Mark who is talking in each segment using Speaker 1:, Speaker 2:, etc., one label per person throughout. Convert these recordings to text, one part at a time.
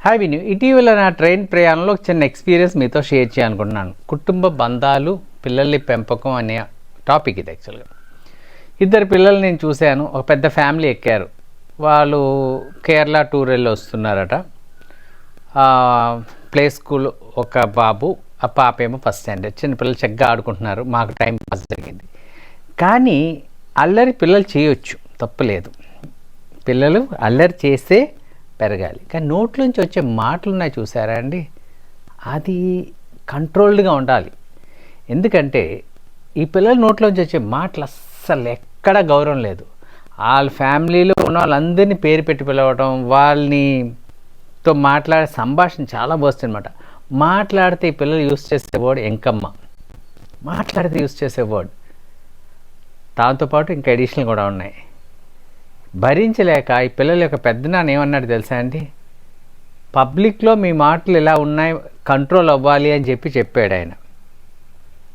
Speaker 1: Hi విను, ఇటీవల నా ట్రైన్ ప్రయాణంలో ఒక చిన్న ఎక్స్పీరియన్స్ మీతో షేర్ చేయాలనుకుంటున్నాను. కుటుంబ బంధాలు, పిల్లల్ని పెంపకం అనే టాపిక్ ఇది. యాక్చువల్గా ఇద్దరు పిల్లలు నేను చూశాను. ఒక పెద్ద ఫ్యామిలీ ఎక్కారు. వాళ్ళు కేరళ టూర్ వెళ్ళి వస్తున్నారట. ప్లే స్కూల్ ఒక బాబు, ఆ పాప ఏమో ఫస్ట్ స్టాండర్డ్. చిన్నపిల్లలు చక్కగా ఆడుకుంటున్నారు. మాకు టైం పాస్ జరిగింది. కానీ అల్లరి పిల్లలు చేయొచ్చు, తప్పులేదు. పిల్లలు అల్లరి చేస్తే పెరగాలి. కానీ నోట్లోంచి వచ్చే మాటలు ఉన్నాయి చూసారా అండి, అది కంట్రోల్డ్గా ఉండాలి. ఎందుకంటే ఈ పిల్లల నోట్లోంచి వచ్చే మాటలు అస్సలు ఎక్కడ గౌరవం లేదు. వాళ్ళ ఫ్యామిలీలో ఉన్న వాళ్ళందరినీ పేరు పెట్టి పిలవడం, వాళ్ళనితో మాట్లాడే సంభాషణ చాలా బోస్ట్ అనమాట. మాట్లాడితే ఈ పిల్లలు యూస్ చేసే వర్డ్ ఎంకమ్మ, మాట్లాడితే యూస్ చేసే వర్డ్. దాంతోపాటు ఇంకా ఎడిషనల్ కూడా ఉన్నాయి. భరించలేక ఈ పిల్లల యొక్క పెద్దనాన్న ఏమన్నాడు తెలుసా అండి, పబ్లిక్లో మీ మాటలు ఇలా ఉన్నాయి, కంట్రోల్ అవ్వాలి అని చెప్పాడు ఆయన.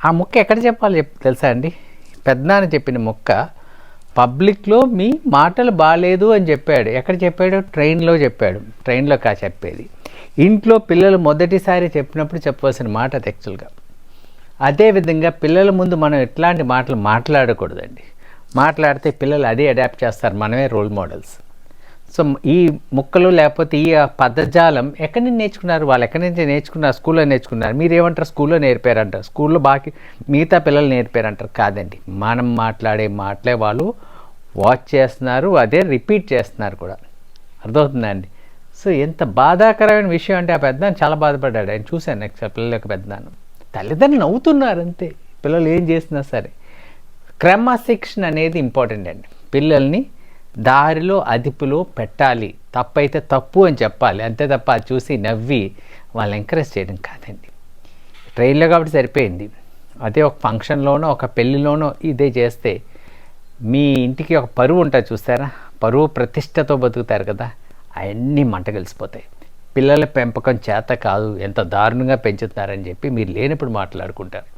Speaker 1: ఆ ముక్క ఎక్కడ చెప్పాలి తెలుసా అండి, పెద్దనాన్న చెప్పిన ముక్క పబ్లిక్లో మీ మాటలు బాగాలేదు అని చెప్పాడు. ఎక్కడ చెప్పాడు? ట్రైన్లో చెప్పాడు. ట్రైన్లో చెప్పేది. ఇంట్లో పిల్లలు మొదటిసారి చెప్పినప్పుడు చెప్పవలసిన మాట అది యాక్చువల్గా. అదేవిధంగా పిల్లల ముందు మనం ఎట్లాంటి మాటలు మాట్లాడకూడదండి. మాట్లాడితే పిల్లలు అదే అడాప్ట్ చేస్తారు. మనమే రోల్ మోడల్స్. సో ఈ ముక్కలు లేకపోతే ఈ పదజాలం ఎక్కడి నుంచి నేర్చుకున్నారు? వాళ్ళు ఎక్కడి నుంచి నేర్చుకున్నారు? స్కూల్లో నేర్చుకున్నారు. మీరేమంటారు? స్కూల్లో నేర్పారంటారు. స్కూల్లో బాకీ మిగతా పిల్లలు నేర్పారంటారు. కాదండి, మనం మాట్లాడే మాటలే వాళ్ళు వాచ్ చేస్తున్నారు, అదే రిపీట్ చేస్తున్నారు కూడా. అర్థమవుతుందా అండి? సో ఎంత బాధాకరమైన విషయం అంటే, ఆ పెద్దనాన్న చాలా బాధపడ్డాడు. ఆయన చూశాను నెక్స్ట్ పిల్లల యొక్క పెద్దనాన్న. తల్లిదండ్రులు నవ్వుతున్నారు అంతే, పిల్లలు ఏం చేసినా సరే. క్రమశిక్షణ అనేది ఇంపార్టెంట్ అండి. పిల్లల్ని దారిలో అదుపులో పెట్టాలి. తప్పైతే తప్పు అని చెప్పాలి, అంతే తప్ప అది చూసి నవ్వి వాళ్ళని ఎంకరేజ్ చేయడం కాదండి. ట్రైన్లో కాబట్టి సరిపోయింది. అదే ఒక ఫంక్షన్లోనో ఒక పెళ్ళిలోనో ఇదే చేస్తే మీ ఇంటికి ఒక పరువు ఉంటుంది చూస్తారా, పరువు ప్రతిష్టతో బతుకుతారు కదా, అవన్నీ మంట కలిసిపోతాయి. పిల్లల పెంపకం చేత కాదు, ఎంత దారుణంగా పెంచుతున్నారని చెప్పి మీరు లేనప్పుడు మాట్లాడుకుంటారు.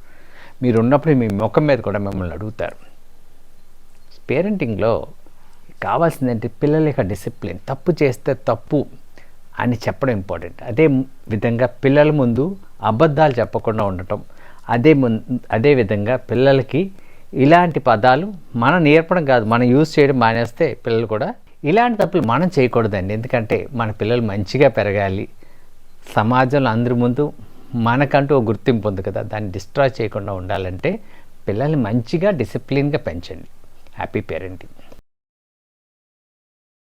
Speaker 1: మీరు ఉన్నప్పుడు మీ ముఖం మీద కూడా మిమ్మల్ని అడుగుతారు. పేరెంటింగ్లో కావాల్సిందంటే పిల్లల యొక్క డిసిప్లిన్. తప్పు చేస్తే తప్పు అని చెప్పడం ఇంపార్టెంట్. అదే విధంగా పిల్లల ముందు అబద్ధాలు చెప్పకుండా ఉండటం. అదే విధంగా పిల్లలకి ఇలాంటి పదాలు మనం నేర్పడం కాదు, మనం యూజ్ చేయడం మానేస్తే పిల్లలు కూడా ఇలాంటి తప్పులు మనం చేయకూడదండి. ఎందుకంటే మన పిల్లలు మంచిగా పెరగాలి, సమాజంలో అందరి ముందు మనకంటూ ఒక గుర్తింపు ఉంది కదా, దాన్ని డిస్ట్రాయ్ చేయకుండా ఉండాలంటే పిల్లల్ని మంచిగా డిసిప్లిన్గా పెంచండి. Happy parenting.